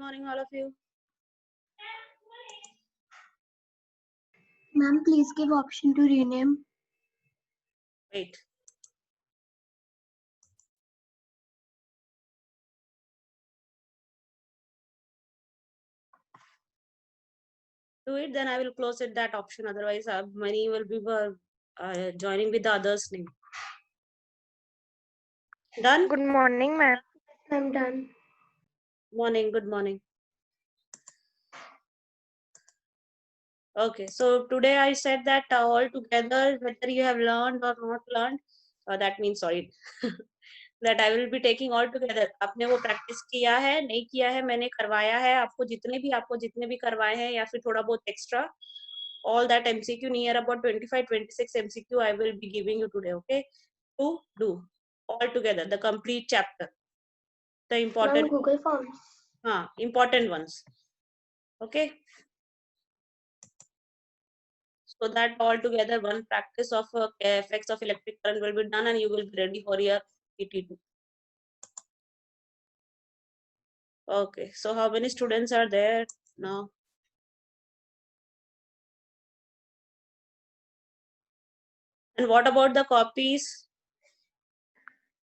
morning, all of you. Ma'am, please give option to rename. Wait. Do it, then I will close it that option. Otherwise, many will be joining with the others' name. Done? Good morning, ma'am. I'm done. Morning, good morning. Okay, so today I said that all together, whether you have learned or not learned, that means sorry, that I will be taking all together. आपने वो practice किया है, नहीं किया है, मैंने करवाया है, आपको जितने भी करवाए हैं या फिर थोड़ा बहुत extra, all that MCQ near about 25-26 MCQ I will be giving you today, okay? To do all together, the complete chapter, the important. Ma'am, Google Forms. Important ones, okay? So that all together one practice of effects of electric current will be done and you will be ready for your PT2. Okay, so how many students are there now? And what about the copies?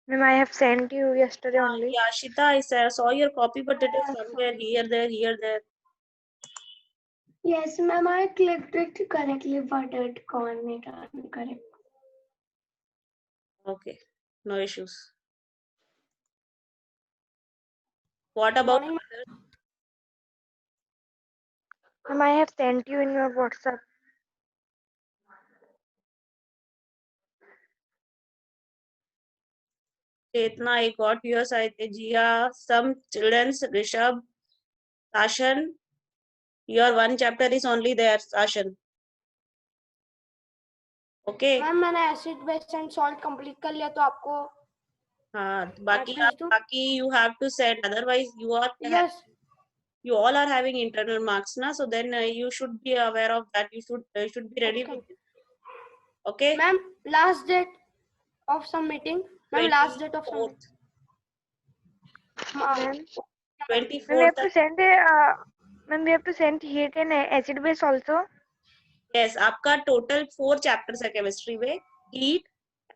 Ma'am, I have sent you yesterday only. Yashita, I saw your copy, but it is somewhere here, there. Yes, ma'am, I clicked it correctly, but it can't make it correct. Okay, no issues. What about Ma'am, I have sent you in your WhatsApp. Chetna? I got yours. I Jia, some children's Rishabh, Sashan. Your one chapter is only there, Sashan. Okay. Ma'am मैंने acid base and salt complete कर लिया तो आपको हाँ, बाकी you have to set, otherwise you are yes you all are having internal marks na, so then you should be aware of that. You should be ready with it. Okay. Ma'am last date of submitting ma'am last date of 24th. Ma'am, 24th. we have to send ma'am, we have to send heat and acid base also. Yes, आपका total 4 chapters है chemistry में. Heat,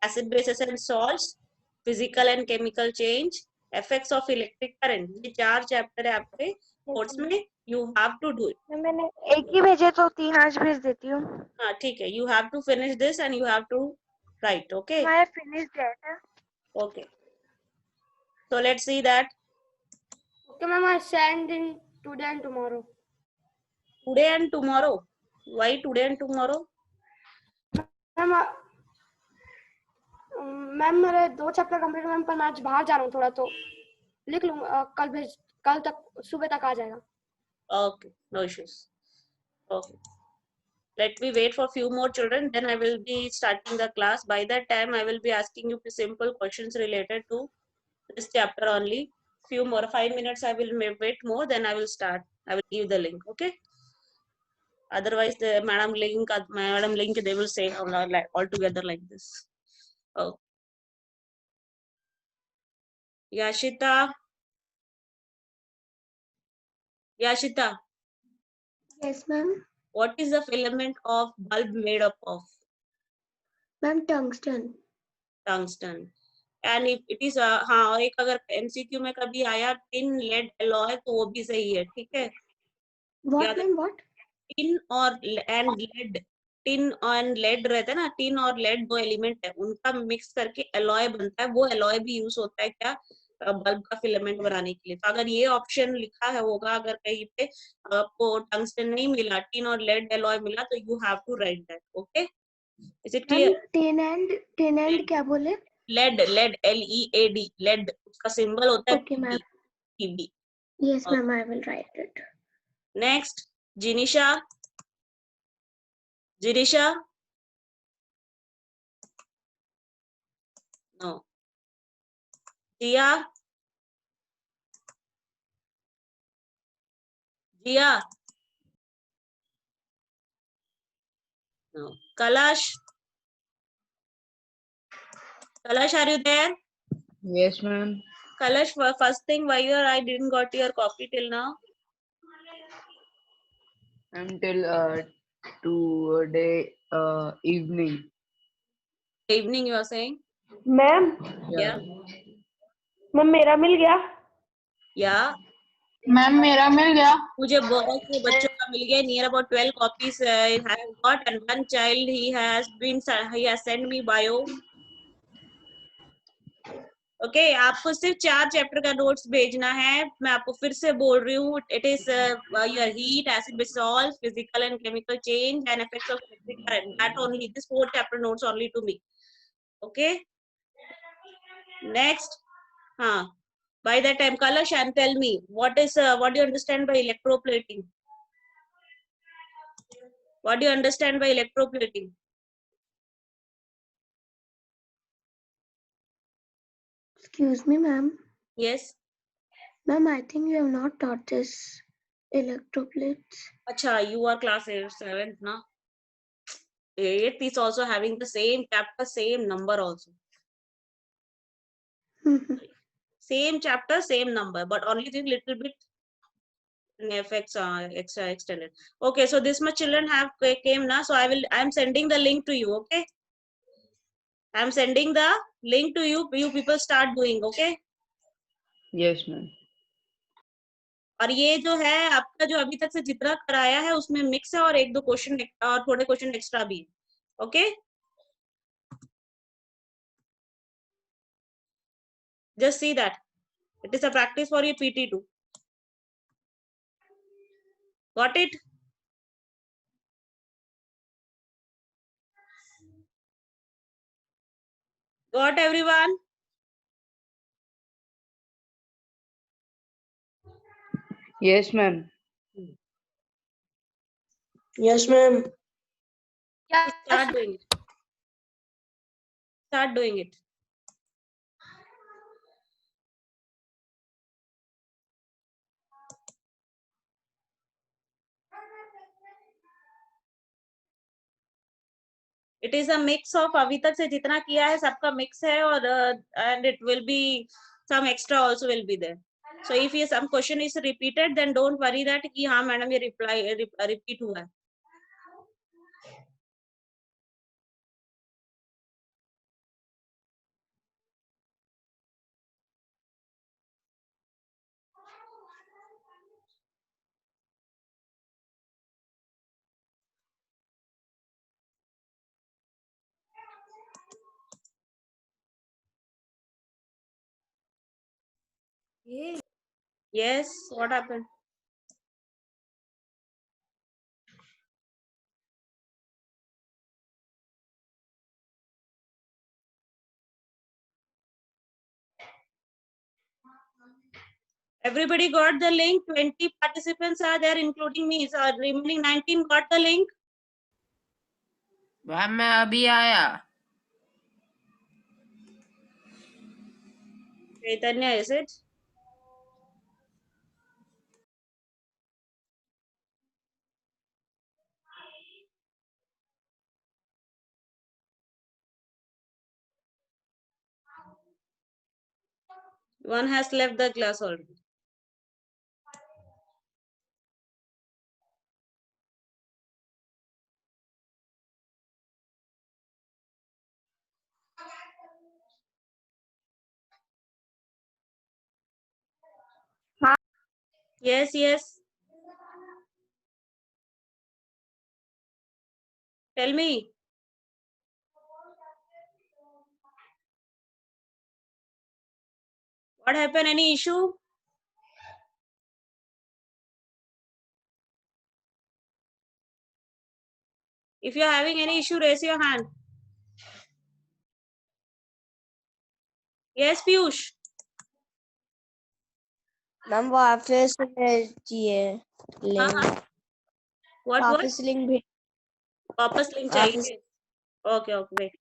acid bases and salts, physical and chemical change, effects of electric current. ये 4 chapter है आपके course में. You have to do it. Ma'am मैंने एक ही भेजे तो 3 आज भेज देती हूँ. हाँ ठीक है. You have to finish this and you have to write. Okay. I have finished that. Okay. So let's see that. Okay, ma'am, I send in today and tomorrow. Today and tomorrow. Why today and tomorrow? Ma'am मेरे 2 chapter complete ma'am पर मैं आज बाहर जा रहा हूँ थोड़ा तो लिख लूँगा कल तक सुबह तक आ जाएगा. Okay, no issues. Okay. Let me wait for few more children, then I will be starting the class. By that time, I will be asking you simple questions related to this chapter only. Few more, 5 minutes I will wait more, then I will start. I will give the link, okay? Otherwise, the madam link, they will say all together like this. Oh. Yashita. Yashita. Yes, ma'am. What is the filament of bulb made up of? Ma'am, tungsten. Tungsten. And if it is हाँ और एक अगर MCQ में कभी आया tin lead alloy तो वो भी सही है. ठीक है. What, ma'am? What? tin और and lead. tin और lead रहता है ना, tin और lead 2 एलिमेंट है, उनका मिक्स करके alloy बनता है. वो alloy भी यूज होता है क्या बल्ब का फिलामेंट बनाने के लिए. तो अगर ये ऑप्शन लिखा है होगा, अगर कहीं पे आपको टंगस्टन नहीं मिला, tin और lead alloy मिला, तो you have to write that. Okay? Is it clear? tin and क्या बोले? lead LEAD lead उसका सिंबल होता है. Okay, ma'am. TB. Yes, ma'am, I will write it. Next, Jinisha. No. Jia. No. Kalash, are you there? Yes, ma'am. Kalash, first thing, why I didn't got your copy till now? until today evening. Evening, you are saying? Ma'am Yeah. Ma'am मेरा मिल गया Yeah. Ma'am मेरा मिल गया. मुझे बहुत से बच्चों का मिल गया. Near about 12 copies I have got, and one child he has sent me bio. Okay आपको सिर्फ 4 चैप्टर का नोट्स भेजना है. मैं आपको फिर से बोल रही हूँ. It is your heat, acid base salt, physical and chemical change and effects of electric current. That only this 4 chapter notes only to me. Okay next. हाँ, by that time Kalash and tell me what do you understand by electroplating? What do you understand by electroplating? Excuse me, ma'am. Yes. Ma'am, I think you have not taught this electroplates. Acha, you are class 7th na. 8th is also having the same chapter, same number also. Same chapter, same number, but only this little bit effects are extra extended. Okay, so this much children have came na, so I am sending the link to you. Okay, I am sending the link to you. You people start doing. Okay. Yes, ma'am. और ये जो है आपका जो अभी तक से जितना कराया है उसमें मिक्स है और 1-2 क्वेश्चन और थोड़े क्वेश्चन एक्स्ट्रा भी. Okay, just see that it is a practice for your PT2. Got it? Got everyone? Yes, ma'am. Yes ma'am Start doing it. Start doing it. It is a mix of अभी तक से जितना किया है सबका mix है और and it will be some extra also will be there. So if ये some question is repeated, then don't worry that कि हाँ मैडम ये repeat हुआ है. Yes, what happened? Everybody got the link. 20 participants are there, including me. So remaining 19 got the link. Ma'am मैं अभी आया. Chaitanya, is it? One has left the class already. Yes, yes. Tell me. What happened? Any issue? If you're having any issue, raise your hand. Yes, Piyush. Ma'am वापस भेजिए हाँ link हाँ. What? वापस link भेज वापस link वापस चाहिए. Okay, okay, wait.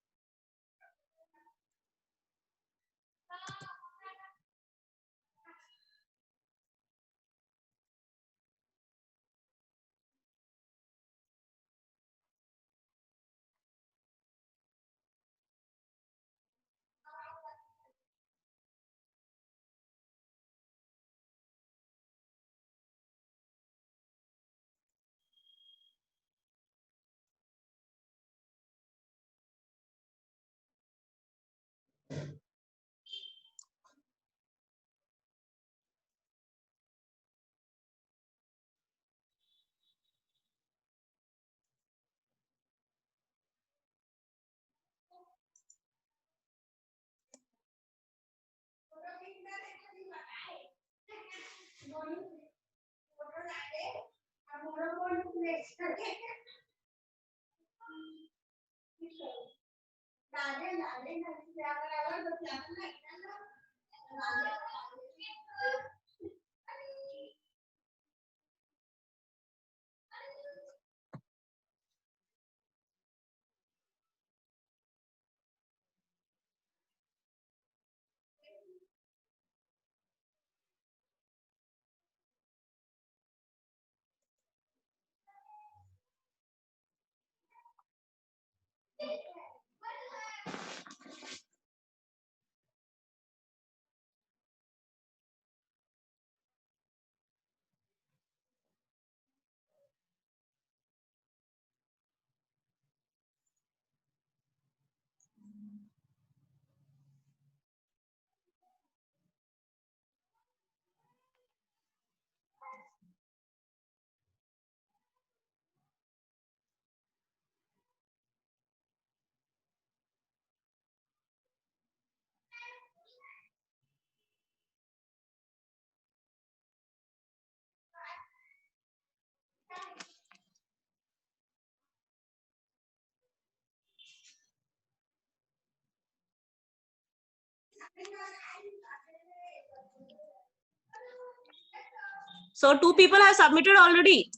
So 2 people have submitted already.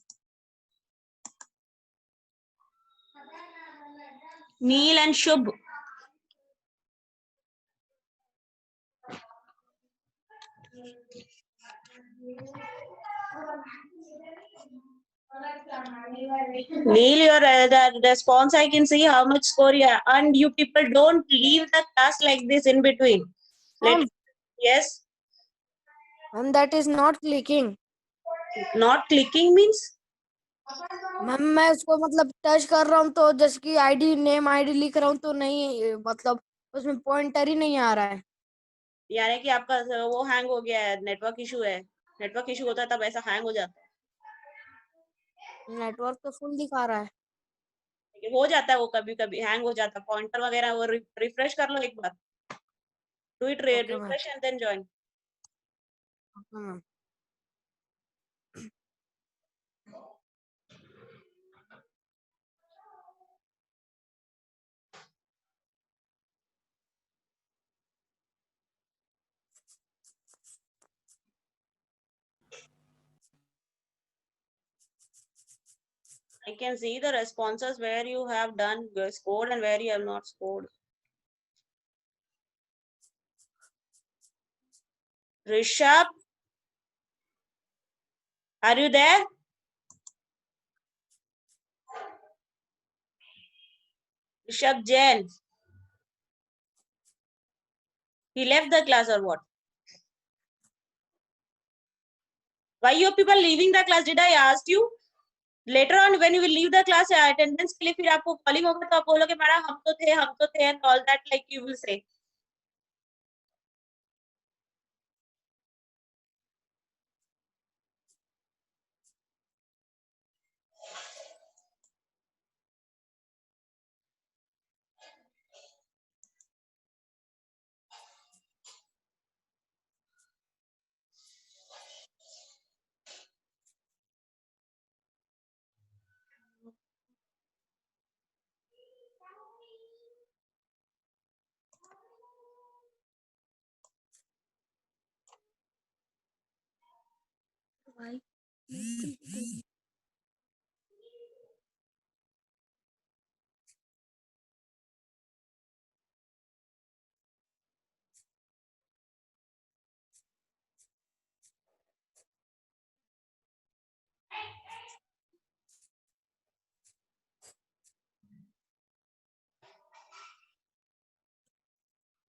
Neil and Shubh. Neil, your the response I can see how much score you have. And you people don't leave the class like this in between. Yes. That is not clicking. Not clicking means? Ma'am मैं उसको मतलब touch कर रहा हूँ तो जैसे कि ID name ID लिख रहा हूँ तो नहीं मतलब उसमें पॉइंटर ही नहीं आ रहा है। यानी कि आपका वो हैंग हो गया है, नेटवर्क इशू है। नेटवर्क इशू होता है तब ऐसा हैंग हो जाता है। नेटवर्क तो फुल दिखा रहा है। हो जाता है वो, कभी कभी हैंग हो जाता है। पॉइंटर वगैरह वो रिफ्रेश कर लो एक बार। Do it refresh and then join. Okay ma'am. I can see the responses where you have done scored and where you have not scored. Rishabh, are you there? Rishabh Jain. He left the class or what? Why you people leaving the class? Did I ask you? Later on when you will leave the class attendance के लिए फिर आपको calling होगा तो आप बोलोगे madam हम तो थे and all that, like you will say.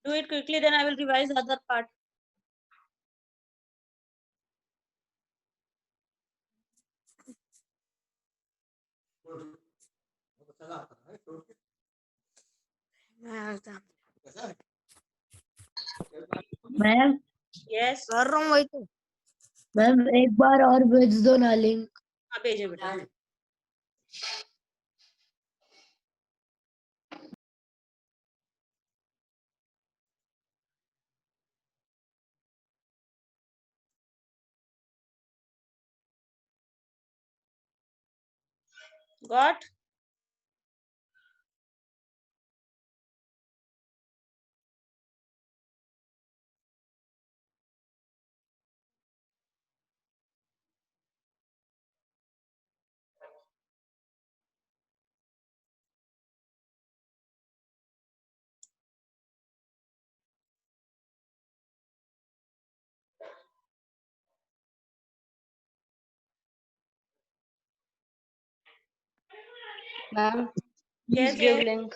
Do it quickly, then I will revise the other part. Ma'am Yes. कर रहा हूँ वही तो। मैम एक बार और भेज दो ना लिंक। हाँ भेजे बेटा। Got? Ma'am, Yes, please give yes. link.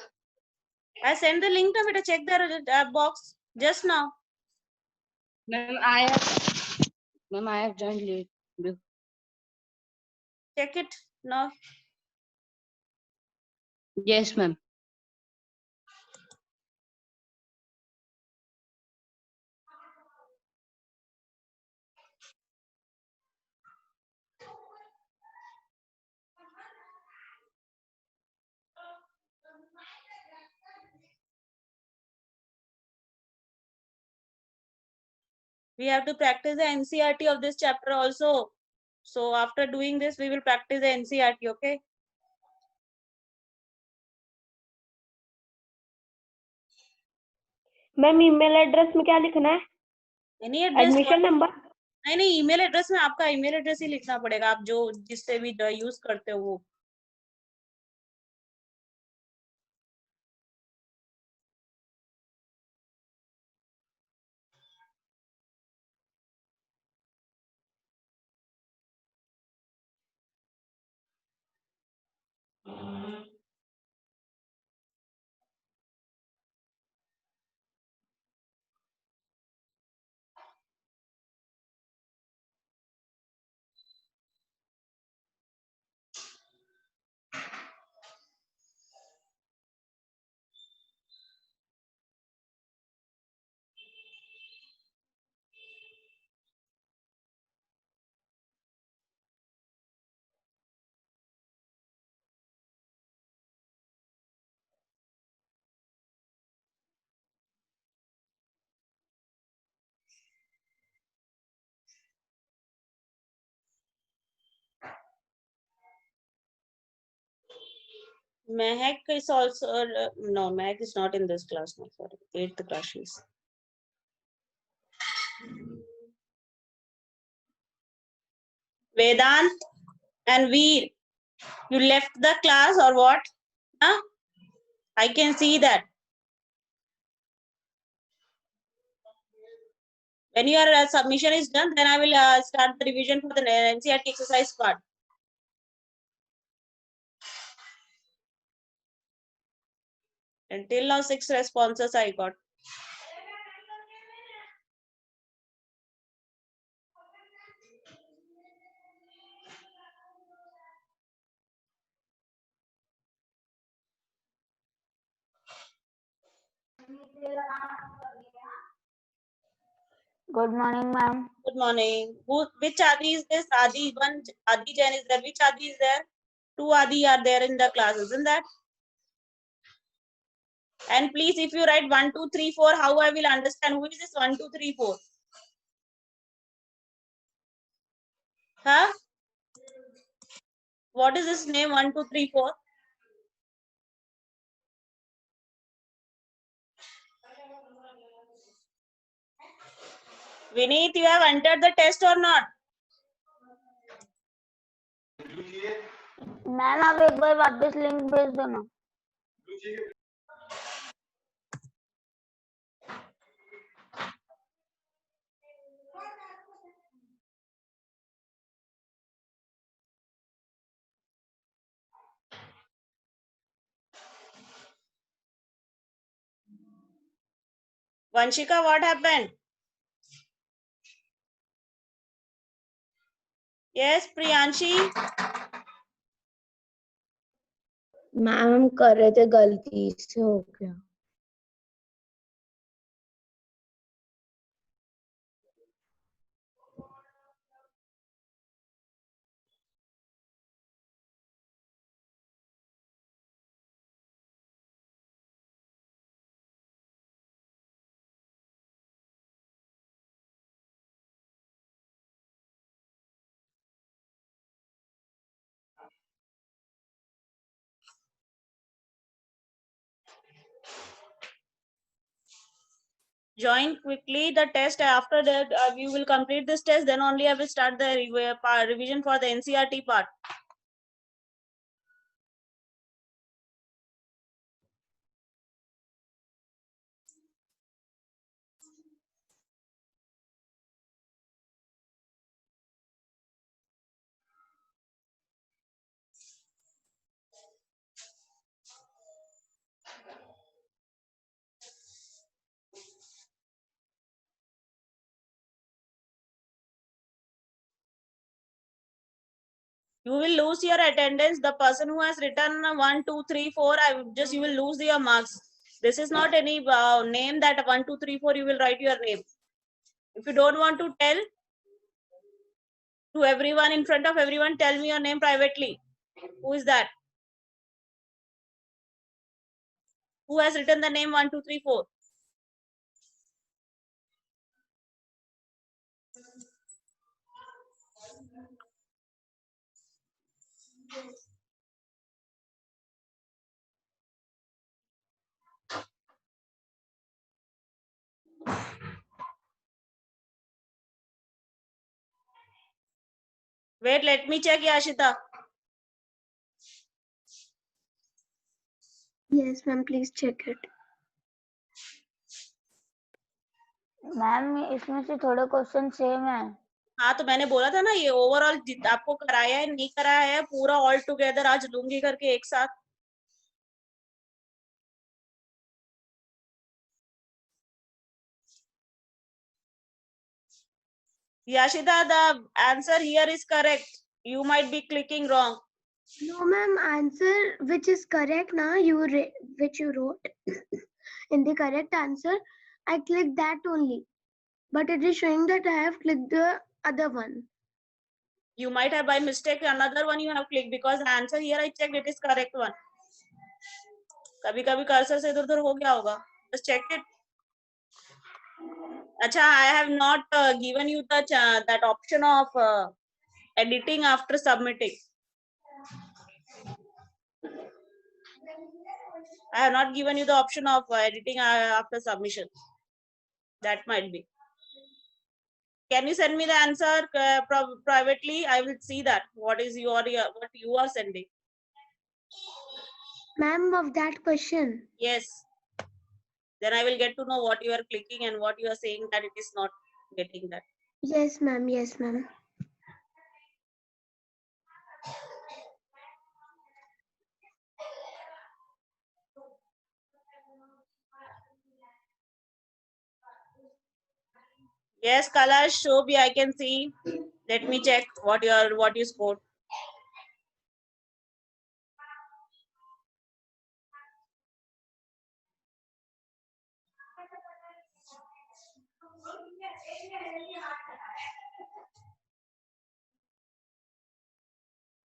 I sent the link to me to check the box just now. Ma'am, I have joined late. Check it now. Yes, ma'am. We have to practice the NCRT of this chapter also. So after doing this, we will practice the NCRT, okay? Ma'am email address में क्या लिखना है? Any address? Admission number? नहीं, email address में आपका email address ही लिखना पड़ेगा, आप जो जिससे भी यूज करते हो वो. Mehak is also no, Mehak is not in this class now. Sorry, 8th class she is. Vedant and Veer, you left the class or what? Huh? I can see that. When your submission is done, then I will start the revision for the NCERT exercise part. Until now, 6 responses I got. Good morning, ma'am. Good morning. Which Adi is this? Adi, one Adi Jain is there. Which Adi is there? 2 Adi are there in the class, isn't that? And please, if you write 1, 2, 3, 4, how I will understand who is this 1, 2, 3, 4? Huh? What is this name 1, 2, 3, 4? Vineet, you have entered the test or not? Ma'am आप एक बार वापस link भेज दो ना. Vanshika, what happened? Yes, Priyanshi. Ma'am हम कर रहे थे गलती से हो गया. Join quickly the test. After that, you will complete this test. Then only I will start the revision for the NCERT part. You will lose your attendance. The person who has written 1, 2, 3, 4, you will lose your marks. This is not any name that 1, 2, 3, 4. You will write your name. If you don't want to tell to everyone in front of everyone, tell me your name privately. Who is that? Who has written the name 1, 2, 3, 4? Wait, let me check, Yashita. Yes, ma'am, please check it. Ma'am इसमें से थोड़े question same है। हाँ तो मैंने बोला था ना ये ओवरऑल आपको कराया है नहीं कराया है पूरा ऑल टुगेदर आज लूंगी करके एक साथ। Yashita, the answer here is correct. You might be clicking wrong. No, ma'am, answer which is correct now, which you wrote in the correct answer, I clicked that only. But it is showing that I have clicked the other one. You might have by mistake another one you have clicked because the answer here I checked it is correct one. कभी कभी cursor से इधर-उधर हो गया होगा. Just check it. अच्छा, I have not given you that option of editing after submitting. I have not given you the option of editing after submission. That might be. Can you send me the answer privately? I will see that. What you are sending? Ma'am, of that question. Yes. Then I will get to know what you are clicking and what you are saying that it is not getting that. Yes, ma'am. Yes, ma'am. Yes, Kalash, Shobhi, I can see. Let me check what you scored.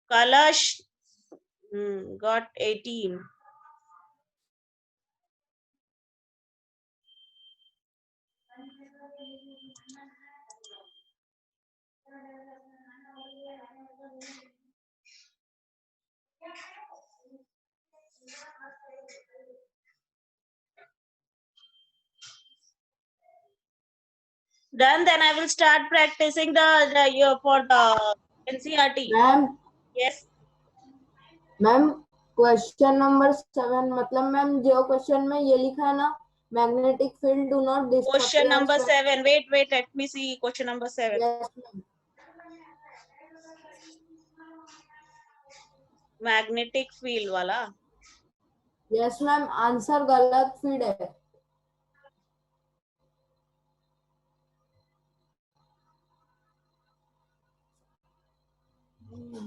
Kalash got 18. Done. Then I will start practicing for the NCERT. Ma'am Yes. Ma'am question number 7 मतलब ma'am जो question में ये लिखा है ना magnetic field do not disappear. Question number 7. Wait. Let me see. Question number 7. Yes, ma'am. Magnetic field वाला. Yes, ma'am answer गलत feed है.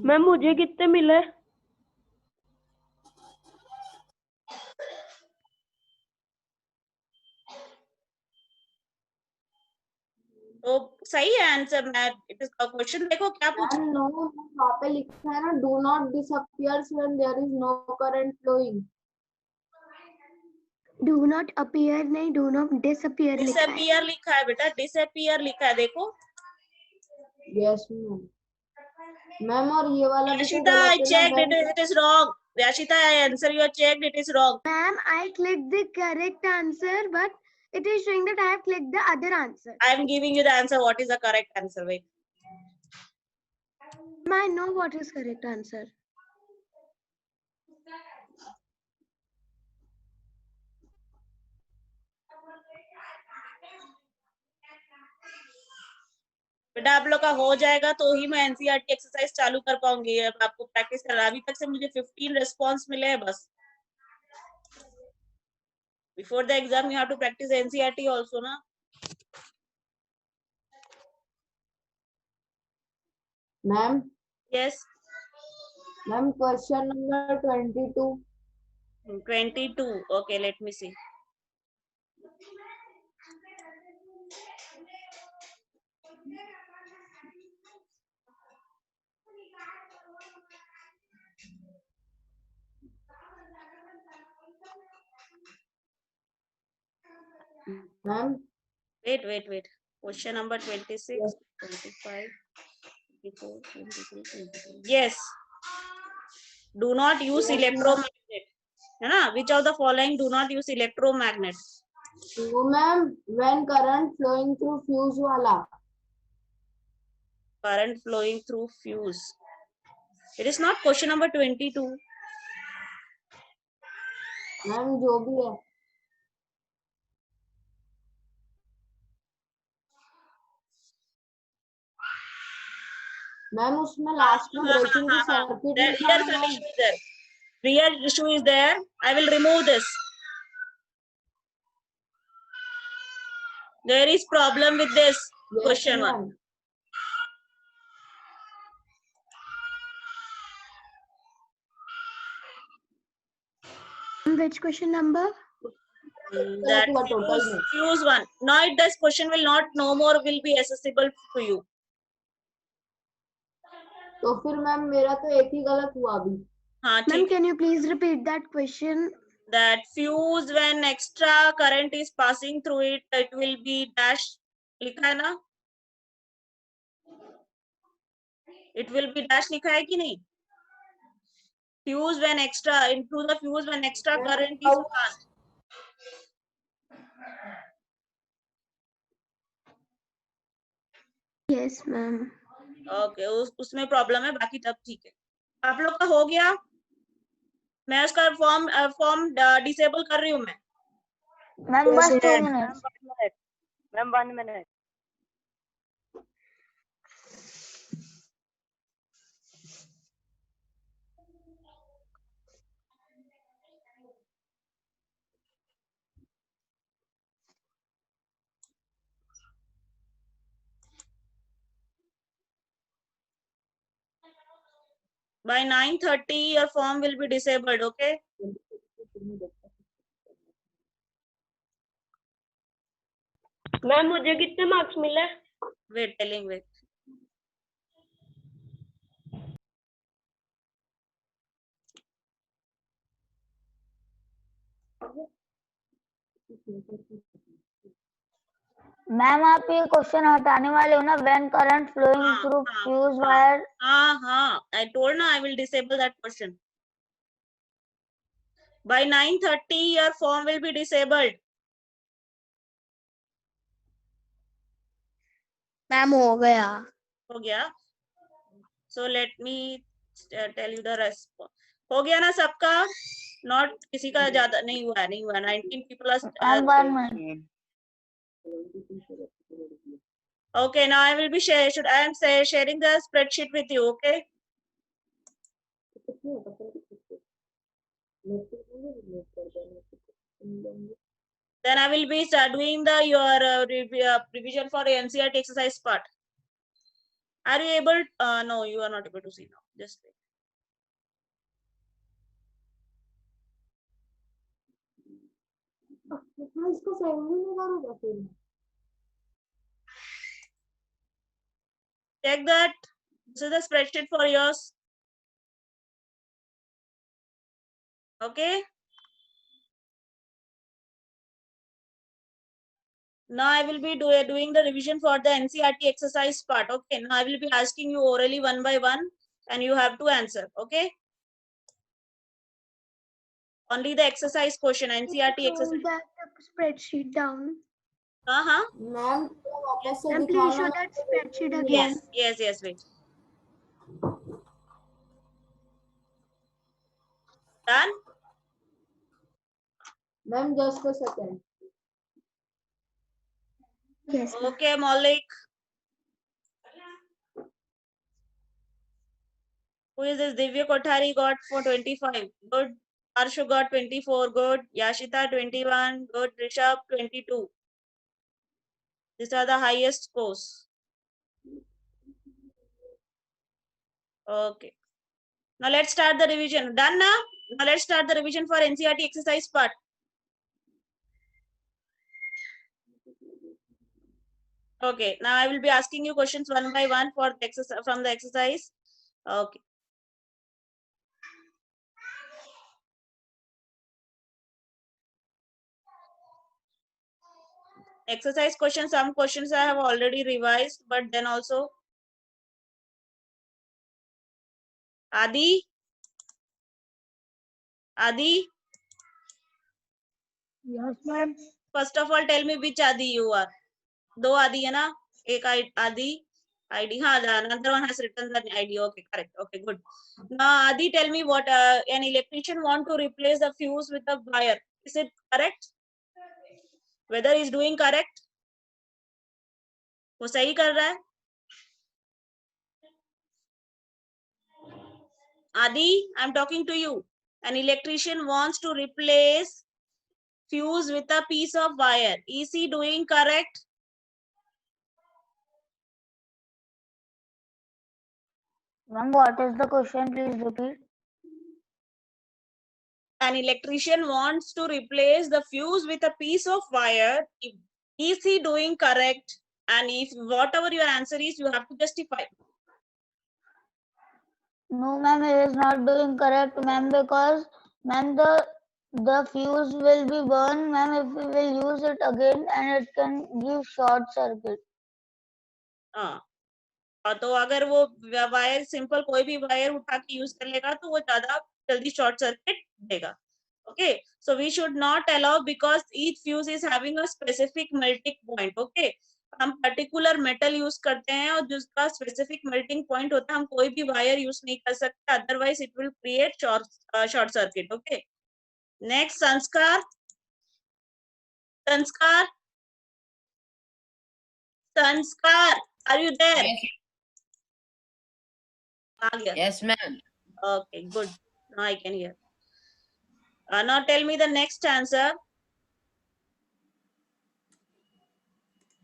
मैम मुझे कितने मिले? तो सही है answer. Math it is question देखो क्या पूछा. नो वहाँ पे लिखा है ना do not disappear when there is no current flowing. Do not appear नहीं, do not disappear लिखा है. डिसअपियर लिखा है बेटा. डिसअपियर लिखा है देखो. Yes ma'am. मैम और ये वाला भी तो Yashita, I checked it is wrong. Yashita, I answer you checked it is wrong. Ma'am, I clicked the correct answer, but It is showing that I have clicked the other answer. I am giving you the answer. What is the correct answer? Wait. I know what is correct answer. बेटा आप लोग का हो जाएगा तो ही मैं NCERT exercise चालू कर पाऊंगी। अब आपको प्रैक्टिस करना। अभी तक से मुझे 15 रिस्पॉन्स मिले हैं बस। Before the exam you have to practice NCERT also ना। Ma'am yes ma'am question number 22. 22 okay let me see. Ma'am wait question number 26 25 24 23 24 yes do not use Yes, electromagnet है ना which of the following do not use electromagnet no ma'am, when current flowing through fuse wala. current flowing through fuse it is not question number 22 ma'am जो भी है ma'am उसमें last में breaking the circuit लिखा here है some ma'am. issue is there real issue is there I will remove this there is problem with this Yes, question one ma'am. Which question number? that हुआ total में. fuse one now it this question will not no more will be accessible to you तो फिर ma'am मेरा तो एक ही गलत हुआ अभी. हाँ Ma'am, ठीक can you please repeat that question? that fuse when extra current is passing through it it will be dash लिखा है ना it will be dash लिखा है कि नहीं fuse when extra into the fuse when extra current is passed Yes, ma'am. Okay उसमें problem है बाकी तब ठीक है आप लोग का हो गया मैं उसका फॉर्म डिसेबल कर रही हूँ मैं मैम बस 2 minute. Ma'am 1 minute by 9:30 your form will be disabled okay ma'am मुझे कितने मार्क्स मिले? wait telling wait मैम आप ये क्वेश्चन हटाने वाले हो ना, when current flowing through fuse wire. हाँ I told ना I will disable that question by 9:30 your form will be disabled ma'am हो गया. हो गया so let me tell you the response हो गया ना सबका not किसी का ज्यादा नहीं हुआ 19 people are ma'am 1 minute. okay now I will be I am sharing the spreadsheet with you okay then I will be doing the your revision for NCERT exercise part are you able no you are not able to see now just wait इसको send भी नहीं करूँगा फिर. check that this is the spreadsheet for yours okay now I will be doing the revision for the NCERT exercise part okay now I will be asking you orally one by one and you have to answer okay only the exercise question NCERT exercise the spreadsheet down. हाँ ma'am वापस से Ma'am, please दिखाना show मैं that spreadsheet नहीं again. yes wait. Done? Ma'am just a second Yes. ma'am. Okay, Maulik. Who is this? Divya Kothari got for 25. Good. Arshu got 24. Good. Yashita 21. Good. Rishabh 22. These are the highest scores. Okay. Now let's start the revision. Done now? Now let's start the revision for NCERT exercise part. Okay. Now I will be asking you questions one by one for the exercise from the exercise. Okay. Exercise questions. Some questions I have already revised, but then also Adi. Yes, ma'am. First of all, tell me which Adi you are. दो आदि है ना, एक आदि ID. हाँ, the another one has written the ID. Okay, correct. Okay, good. Now Adi, tell me what an electrician want to replace the fuse with a wire. Is it correct? Whether is doing correct? वो सही कर रहा है? Adi, I'm talking to you. An electrician wants to replace fuse with a piece of wire. Is he doing correct? Ma'am, what is the question? Please repeat. An electrician wants to replace the fuse with a piece of wire. Is he doing correct? And if whatever your answer is, you have to justify. No, ma'am, he is not doing correct, ma'am, because ma'am the fuse will be burned, ma'am, if we will use it again, and it can give short circuit. हाँ, तो अगर वो wire simple कोई भी wire उठा के use कर लेगा तो वो ज्यादा जल्दी शॉर्ट सर्किट देगा. Okay, so we should not allow because each fuse is having a specific melting point. Okay, हम पर्टिकुलर मेटल यूज करते हैं और जिसका स्पेसिफिक मेल्टिंग पॉइंट होता है, हम कोई भी वायर यूज नहीं कर सकते, otherwise it will create short circuit. Okay, next संस्कार. संस्कार, संस्कार, आर यू देयर? आ गया. Yes, ma'am. Okay, good. Now I can hear. Now tell me the next answer.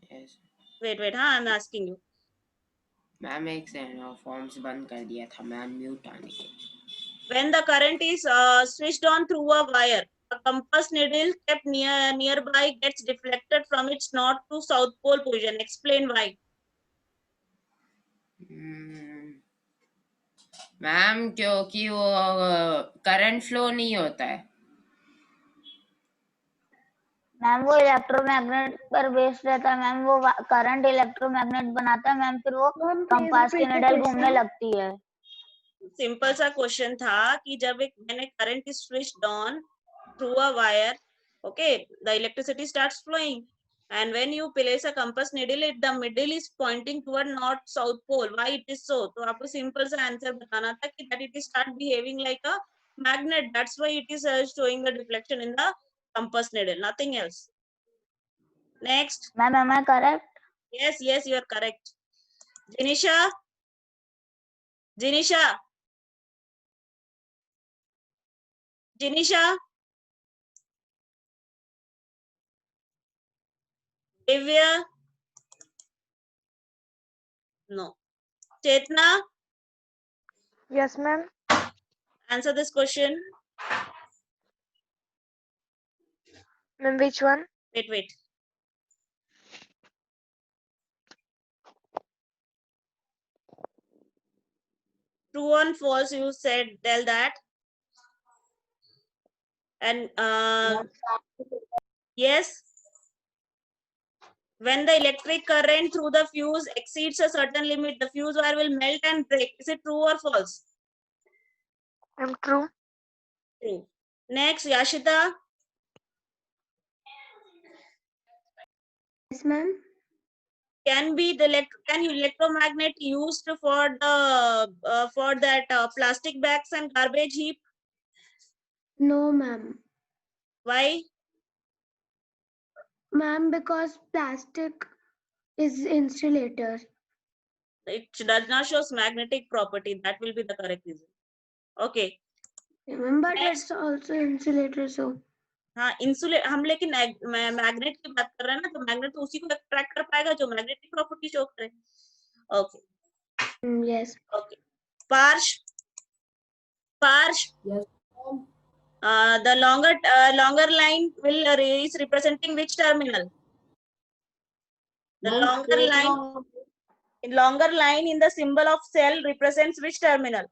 Yes. Wait, हाँ, I'm asking you. मैम एक second, forms बंद कर दिया था मैम म्यूट आने के. When the current is switched on through a wire, a compass needle kept nearby gets deflected from its north to south pole position. Explain why. Ma'am क्योंकि वो current flow नहीं होता है. मैम वो electromagnet पर based रहता है, ma'am वो करंट इलेक्ट्रोमैग्नेट बनाता है, मैम फिर वो कंपास की निडल घूमने लगती है. सिंपल सा क्वेश्चन था कि जब एक मैंने current is switched on through a wire, okay, the electricity starts flowing, and when you place a compass needle, the middle is pointing toward north south pole. Why it is so? तो आपको simple सा answer बताना था कि that it is start behaving like a magnet. That's why it is showing the deflection in the compass needle, nothing else. Next. Ma'am, am I correct? Yes, you are correct. Jinisha, Jinisha, Jinisha, Divya, no. Chetna, Yes, ma'am. answer this question. Ma'am, which one? Wait. True or false, you said, tell that. And yes, when the electric current through the fuse exceeds a certain limit, the fuse wire will melt and break. Is it true or false? True. True. Next, Yashita. Yes, ma'am. Can electromagnet used for that plastic bags and garbage heap? No, ma'am. Why? Ma'am, because plastic is insulator. It does not show magnetic property. That will be the correct reason. Okay. Remember, Next. it's also insulator, so. हाँ insulate हम लेकिन magnet की बात कर रहे हैं ना, तो मैग्नेट तो उसी को अट्रैक्ट कर पाएगा जो मैग्नेटिक प्रॉपर्टी शो करे. Okay. Yes. Okay. Parsh. Yes. The longer line is representing which terminal? The Ma'am, longer line in the symbol of cell represents which terminal?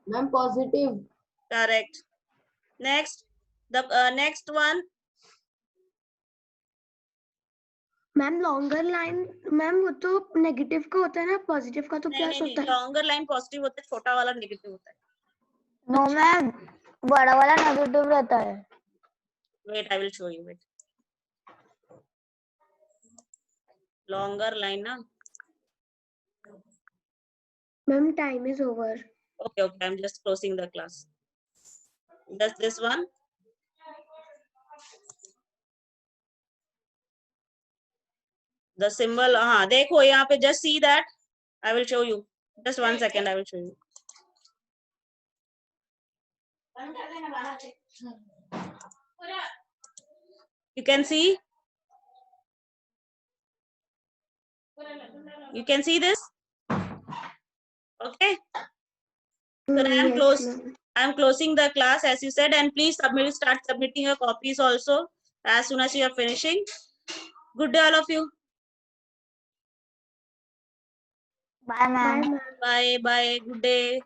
Ma'am, positive. Correct. Next, the next one. Ma'am longer line ma'am वो तो negative का होता है ना, positive का तो plus होता है. लॉन्गर लाइन पॉजिटिव होता है, छोटा वाला नेगेटिव होता है. नो मैम, बड़ा वाला नेगेटिव रहता है. Wait, I will show you. Wait. Longer line ना. Ma'am, time is over. Okay, I'm just closing the class. Just this one. The symbol, देखो यहाँ पे just see that. I will show you. Just 1 second, I will show you. You can see? You can see this? Okay. So I'm closing the class as you said, and please start submitting your copies also as soon as you are finishing. Good day, all of you. Bye, ma'am. Bye. Good day.